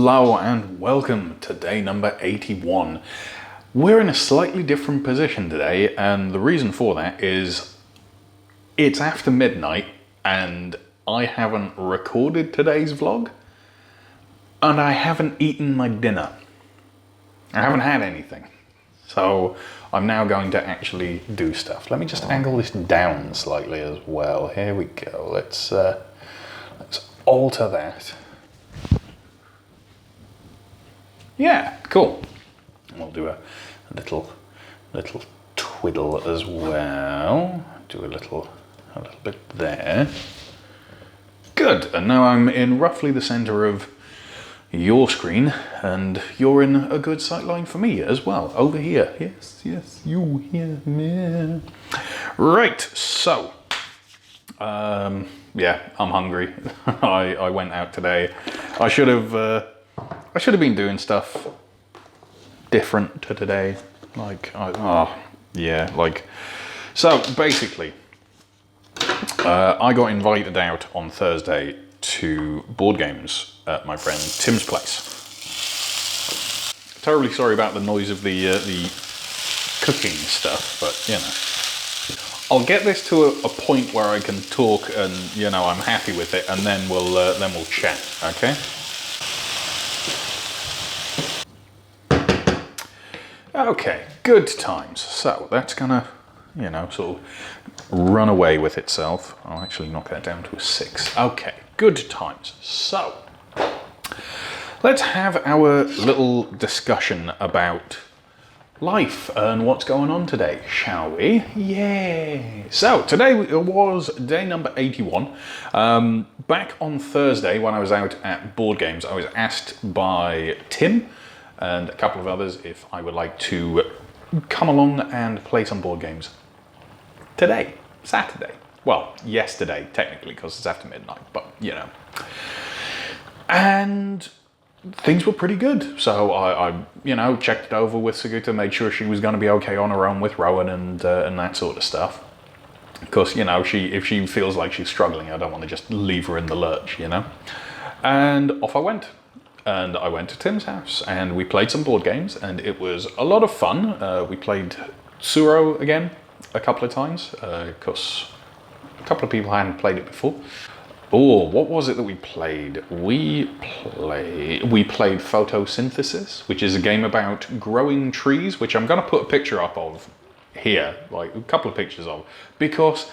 Hello and welcome to day number 81. We're in a slightly different position today, and the reason for that is it's after midnight and I haven't recorded today's vlog and I haven't eaten my dinner. I haven't had anything. So I'm now going to actually do stuff. Let me just angle this down slightly as well. Here we go. Let's alter that. Yeah, cool. We'll do a little twiddle as well. Do a little bit there. Good. And now I'm in roughly the center of your screen, and you're in a good sight line for me as well. Over here. Yes, you here. Yeah. Right. So, yeah, I'm hungry. I went out today. I should have been doing stuff different to today. So basically, I got invited out on Thursday to board games at my friend Tim's place. Terribly sorry about the noise of the cooking stuff, but you know, I'll get this to a point where I can talk and you know I'm happy with it, and then we'll chat. Okay. Okay, good times. So that's gonna, you know, sort of run away with itself. I'll actually knock that down to a 6. Okay, good times. So let's have our little discussion about life and what's going on today, shall we? Yeah. So today was day number 81. Back on Thursday when I was out at board games, I was asked by Tim and a couple of others if I would like to come along and play some board games today, Saturday. Well, yesterday, technically, because it's after midnight, but you know. And things were pretty good. So I you know, checked it over with Saguta, made sure she was going to be okay on her own with Rowan and that sort of stuff. Because, you know, if she feels like she's struggling, I don't want to just leave her in the lurch, you know. And off I went. And I went to Tim's house and we played some board games and it was a lot of fun. We played Tsuro again a couple of times because a couple of people hadn't played it before. Oh, what was it that we played? We played Photosynthesis, which is a game about growing trees, which I'm going to put a picture up of here, like a couple of pictures of, because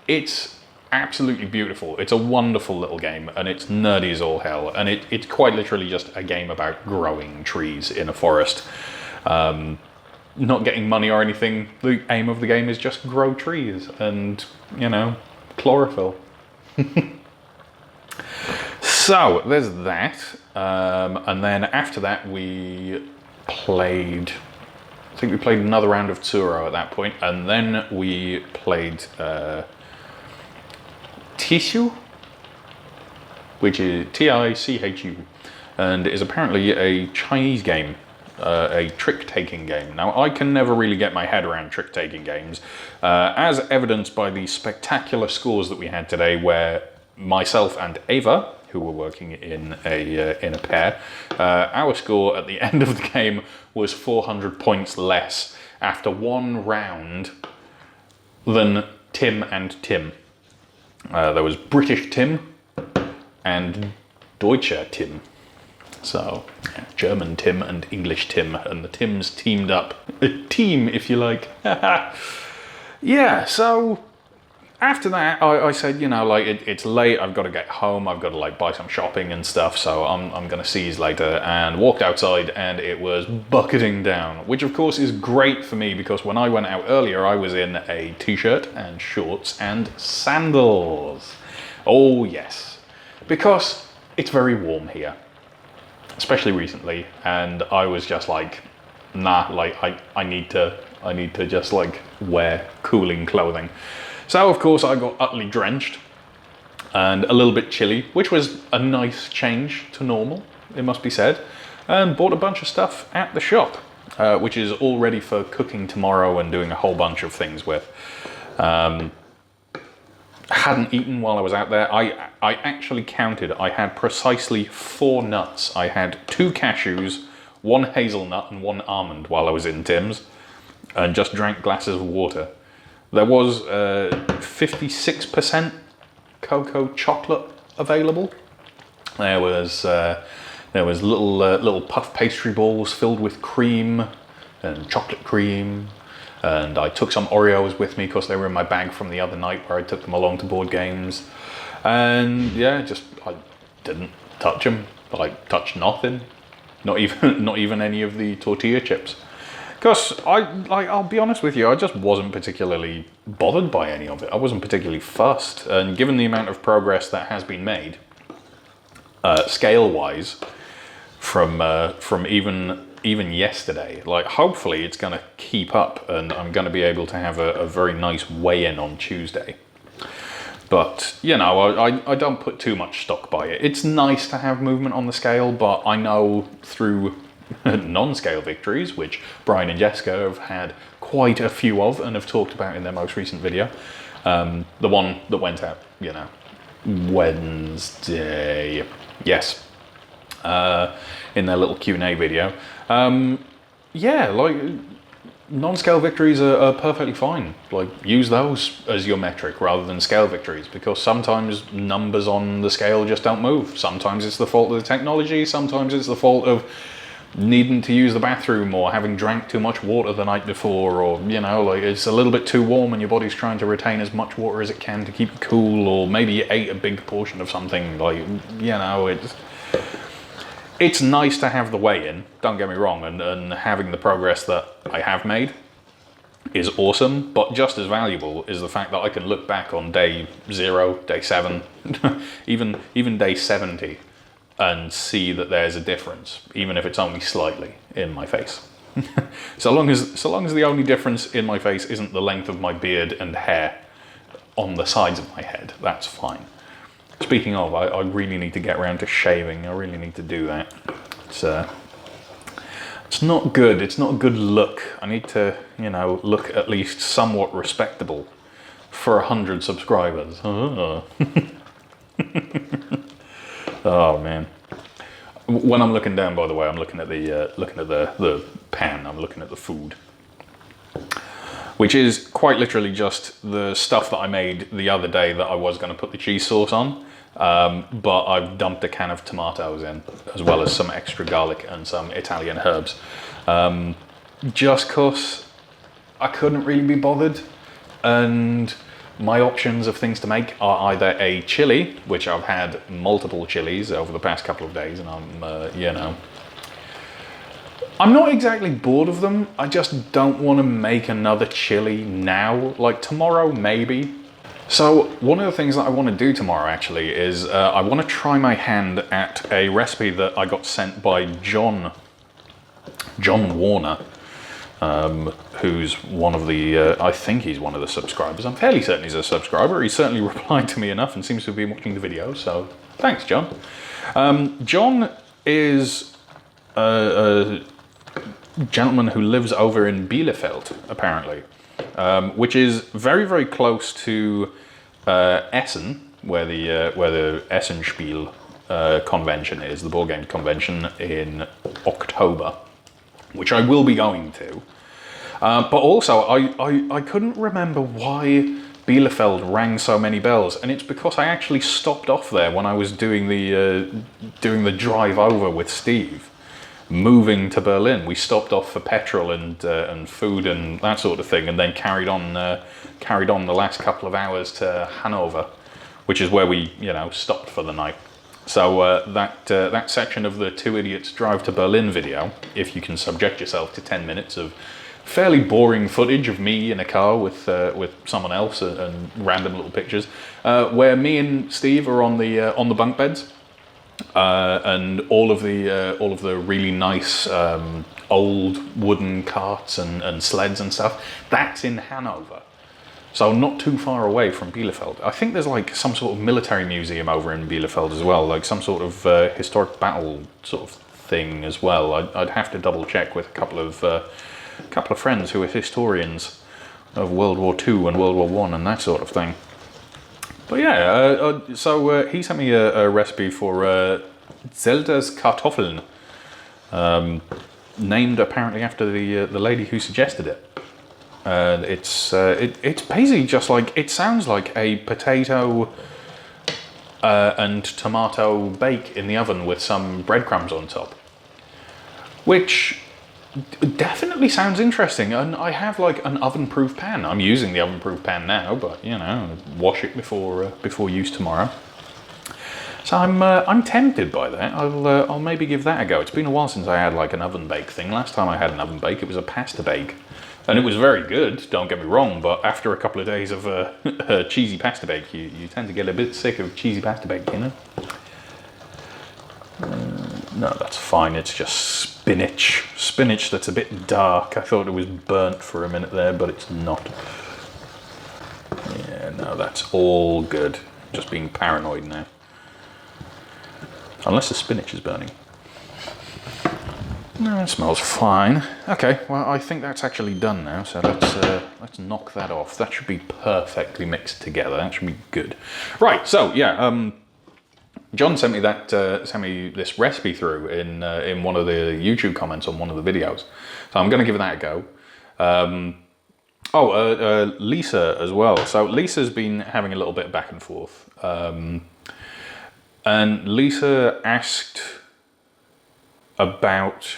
it's absolutely beautiful. It's a wonderful little game and it's nerdy as all hell, and it's quite literally just a game about growing trees in a forest. Not getting money or anything. The aim of the game is just grow trees and, you know, chlorophyll. So there's that, and then after that I think we played another round of Tsuro at that point, and then we played Tichu, which is Tichu, and is apparently a Chinese game, a trick-taking game. Now, I can never really get my head around trick-taking games, as evidenced by the spectacular scores that we had today, where myself and Ava, who were working in a pair, our score at the end of the game was 400 points less after one round than Tim and Tim. There was British Tim and Deutscher Tim. So, German Tim and English Tim, and the Tims teamed up. A team, if you like. Yeah, so after that, I said, you know, like, it's late, I've got to get home, I've got to, like, buy some shopping and stuff, so I'm going to see you later, and walked outside, and it was bucketing down, which, of course, is great for me, because when I went out earlier, I was in a t-shirt and shorts and sandals. Oh, yes. Because it's very warm here, especially recently, and I was just like, nah, like, I need to just, like, wear cooling clothing. So, of course, I got utterly drenched and a little bit chilly, which was a nice change to normal, it must be said, and bought a bunch of stuff at the shop, which is all ready for cooking tomorrow and doing a whole bunch of things with. hadn't eaten while I was out there. I actually counted. I had precisely 4 nuts. I had 2 cashews, 1 hazelnut and 1 almond while I was in Tim's, and just drank glasses of water. There was 56% cocoa chocolate available. There was little puff pastry balls filled with cream and chocolate cream. And I took some Oreos with me because they were in my bag from the other night where I took them along to board games. And yeah, I didn't touch them. I touched nothing. Not even any of the tortilla chips. Because I'll be honest with you, I just wasn't particularly bothered by any of it. I wasn't particularly fussed. And given the amount of progress that has been made, scale-wise, from even yesterday, like hopefully it's going to keep up and I'm going to be able to have a very nice weigh-in on Tuesday. But, you know, I don't put too much stock by it. It's nice to have movement on the scale, but I know through non-scale victories, which Brian and Jessica have had quite a few of and have talked about in their most recent video, the one that went out, you know, Wednesday, yes, in their little Q&A video. Yeah, like, non-scale victories are perfectly fine. Like, use those as your metric rather than scale victories, because sometimes numbers on the scale just don't move. Sometimes it's the fault of the technology, sometimes it's the fault of needing to use the bathroom or having drank too much water the night before, or, you know, like it's a little bit too warm and your body's trying to retain as much water as it can to keep you cool, or maybe you ate a big portion of something, like, you know, it's nice to have the weigh-in, don't get me wrong, and having the progress that I have made is awesome, but just as valuable is the fact that I can look back on day 0, day 7, even day 70, and see that there's a difference, even if it's only slightly, in my face. so long as the only difference in my face isn't the length of my beard and hair on the sides of my head, that's fine. Speaking of, I really need to get around to shaving. I really need to do that. It's not good. It's not a good look. I need to, you know, look at least somewhat respectable for 100 subscribers. Oh, oh man. When I'm looking down, by the way, I'm looking at the pan. I'm looking at the food, which is quite literally just the stuff that I made the other day that I was going to put the cheese sauce on. But I've dumped a can of tomatoes in, as well as some extra garlic and some Italian herbs. Just because I couldn't really be bothered, and my options of things to make are either a chili, which I've had multiple chilies over the past couple of days, and I'm, you know, I'm not exactly bored of them. I just don't want to make another chili now. Like tomorrow, maybe. So one of the things that I want to do tomorrow actually is I want to try my hand at a recipe that I got sent by John Warner, who's one of the, I think he's one of the subscribers. I'm fairly certain he's a subscriber. He certainly replied to me enough and seems to have been watching the video, so thanks, John. John is a gentleman who lives over in Bielefeld, apparently, which is very, very close to Essen, where the Essenspiel convention is, the board game convention in October, which I will be going to. But also, I couldn't remember why Bielefeld rang so many bells, and it's because I actually stopped off there when I was doing the drive over with Steve. Moving to Berlin, we stopped off for petrol and food and that sort of thing, and then carried on the last couple of hours to Hanover, which is where we, you know, stopped for the night. So that section of the Two Idiots Drive to Berlin video, if you can subject yourself to 10 minutes of fairly boring footage of me in a car with someone else and random little pictures, where me and Steve are on the bunk beds. And all of the really nice old wooden carts and sleds and stuff, that's in Hanover, so not too far away from Bielefeld. I think there's like some sort of military museum over in Bielefeld as well, like some sort of historic battle sort of thing as well. I'd have to double check with a couple of friends who are historians of World War II and World War I and that sort of thing. But yeah, so he sent me a recipe for Zelda's Kartoffeln, named apparently after the lady who suggested it. And it's basically just like, it sounds like a potato and tomato bake in the oven with some breadcrumbs on top, which definitely sounds interesting. And I have like an oven-proof pan. I'm using the oven-proof pan now, but you know, wash it before use tomorrow. So I'm tempted by that. I'll maybe give that a go. It's been a while since I had like an oven bake thing. Last time I had an oven bake, it was a pasta bake, and it was very good. Don't get me wrong, but after a couple of days of cheesy pasta bake, you tend to get a bit sick of cheesy pasta bake, you know. No, that's fine. It's just spinach. Spinach that's a bit dark. I thought it was burnt for a minute there, but it's not. Yeah, no, that's all good. Just being paranoid now. Unless the spinach is burning. No, it smells fine. Okay, well, I think that's actually done now, so let's knock that off. That should be perfectly mixed together. That should be good. Right, so yeah, John sent me this recipe through in one of the YouTube comments on one of the videos, so I'm going to give that a go. Lisa as well. So Lisa's been having a little bit back and forth, and Lisa asked about.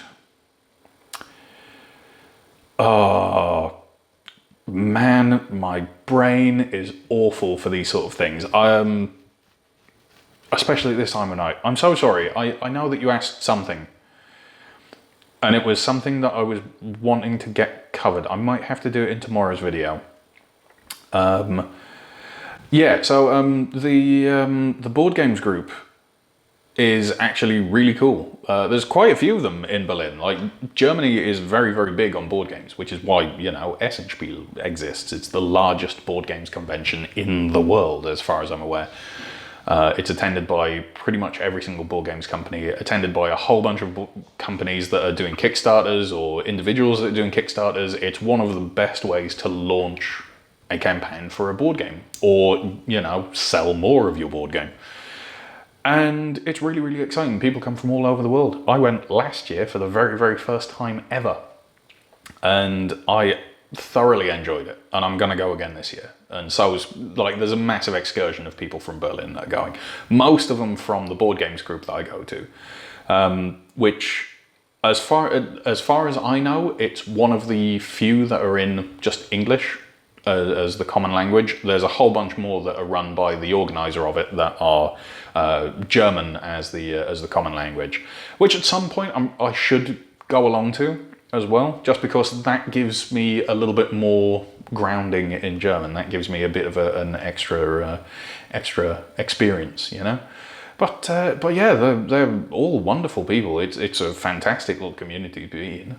Oh man, my brain is awful for these sort of things. Especially at this time of night. I'm so sorry. I know that you asked something, and it was something that I was wanting to get covered. I might have to do it in tomorrow's video. Yeah, so the board games group is actually really cool. There's quite a few of them in Berlin. Like, Germany is very, very big on board games, which is why, you know, Essenspiel exists. It's the largest board games convention in the world, as far as I'm aware. It's attended by pretty much every single board games company, attended by a whole bunch of companies that are doing Kickstarters or individuals that are doing Kickstarters. It's one of the best ways to launch a campaign for a board game, or, you know, sell more of your board game. And it's really, really exciting. People come from all over the world. I went last year for the very, very first time ever, and I thoroughly enjoyed it, and I'm going to go again this year. And so there's a massive excursion of people from Berlin that are going. Most of them from the board games group that I go to, which, as far as I know, it's one of the few that are in just English as the common language. There's a whole bunch more that are run by the organizer of it that are German as the common language, which at some point I should go along to as well, just because that gives me a little bit more grounding in German. That gives me a bit of an extra experience, you know. But yeah, they're all wonderful people. It's a fantastic little community to be in.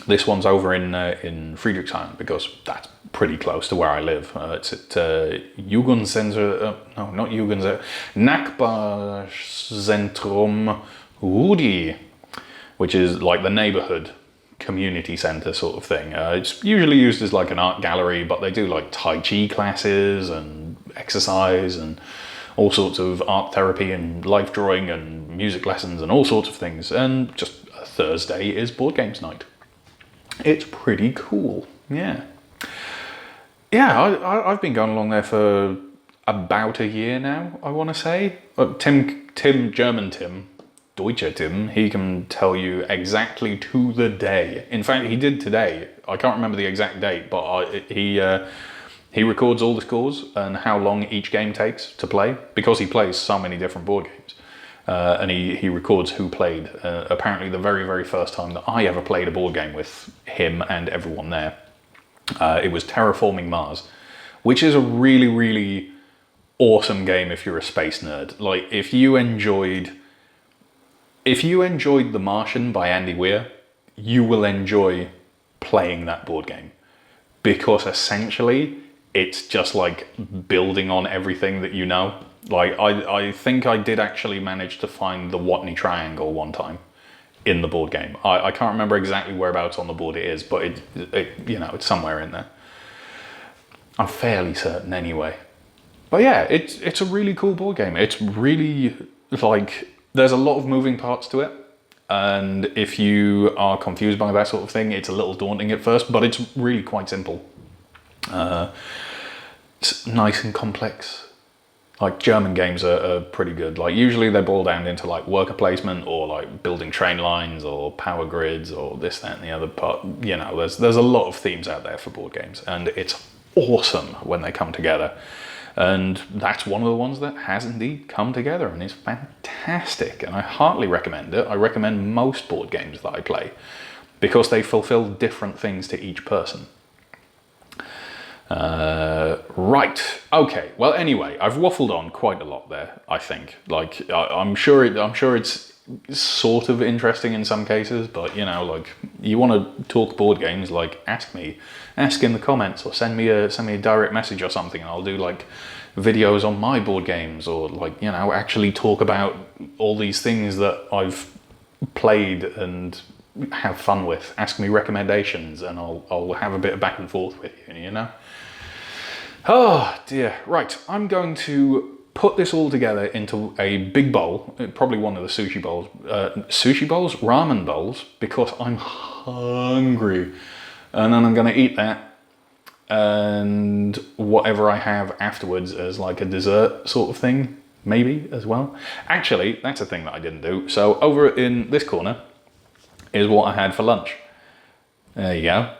This one's over in Friedrichshain, because that's pretty close to where I live. It's at Jugendzentrum, no, not Jugendzentrum, Nachbarzentrum Rudi, which is like the neighborhood community center sort of thing. It's usually used as like an art gallery, but they do like Tai Chi classes and exercise and all sorts of art therapy and life drawing and music lessons and all sorts of things. And just Thursday is board games night. It's pretty cool, yeah. Yeah, I've been going along there for about a year now, I want to say. German Tim, Deutscher Tim, he can tell you exactly to the day. In fact, he did today. I can't remember the exact date, but he records all the scores and how long each game takes to play, because he plays so many different board games. And he records who played. Apparently the very, very first time that I ever played a board game with him and everyone there, it was Terraforming Mars, which is a really, really awesome game if you're a space nerd. Like, if you enjoyed The Martian by Andy Weir, you will enjoy playing that board game, because essentially it's just like building on everything that you know. Like, I think I did actually manage to find the Watney Triangle one time in the board game. I can't remember exactly whereabouts on the board it is, but it you know, it's somewhere in there. I'm fairly certain anyway. But yeah, it's a really cool board game. It's really, like, there's a lot of moving parts to it. And if you are confused by that sort of thing, it's a little daunting at first, but it's really quite simple. It's nice and complex. Like, German games are pretty good. Like, usually they boil down into like worker placement or like building train lines or power grids or this, that, and the other part. You know, there's a lot of themes out there for board games, and it's awesome when they come together. And that's one of the ones that has indeed come together and is fantastic. And I heartily recommend it. I recommend most board games that I play because they fulfill different things to each person. Right. Okay. Well, anyway, I've waffled on quite a lot there, I think. Like, I'm sure it's sort of interesting in some cases, but you know, like, you want to talk board games, like, ask in the comments, or send me a direct message or something, and I'll do like videos on my board games, or like, you know, actually talk about all these things that I've played and have fun with. Ask me recommendations, and I'll have a bit of back and forth with you, you know. Oh dear. Right, I'm going to put this all together into a big bowl, probably one of the sushi bowls, ramen bowls, because I'm hungry. And then I'm going to eat that and whatever I have afterwards as like a dessert sort of thing, maybe as well. Actually, that's a thing that I didn't do. So over in this corner is what I had for lunch. There you go.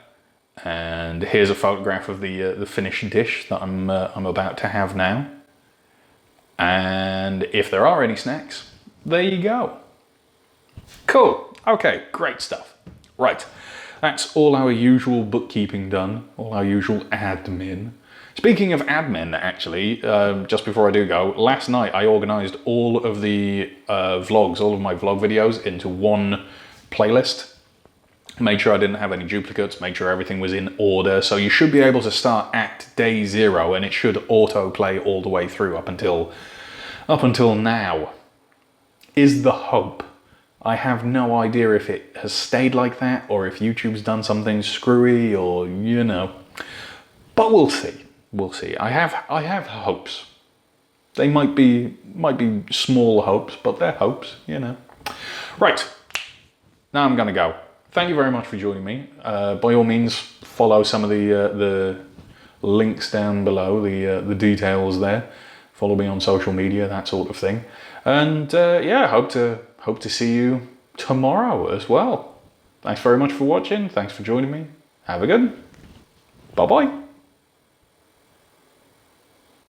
And here's a photograph of the finished dish that I'm about to have now. And if there are any snacks, there you go. Cool. Okay, great stuff. Right, that's all our usual bookkeeping done, all our usual admin. Speaking of admin, actually, just before I do go, last night I organised all of the vlogs, all of my vlog videos into one playlist. Made sure I didn't have any duplicates, made sure everything was in order. So you should be able to start at day 0 and it should autoplay all the way through up until now, is the hope. I have no idea if it has stayed like that or if YouTube's done something screwy or, you know, but we'll see. We'll see. I have hopes. They might be small hopes, but they're hopes, you know. Right, now I'm gonna go. Thank you very much for joining me. By all means, follow some of the links down below, the details there. Follow me on social media, that sort of thing. And yeah, hope to see you tomorrow as well. Thanks very much for watching. Thanks for joining me. Have a good. Bye-bye.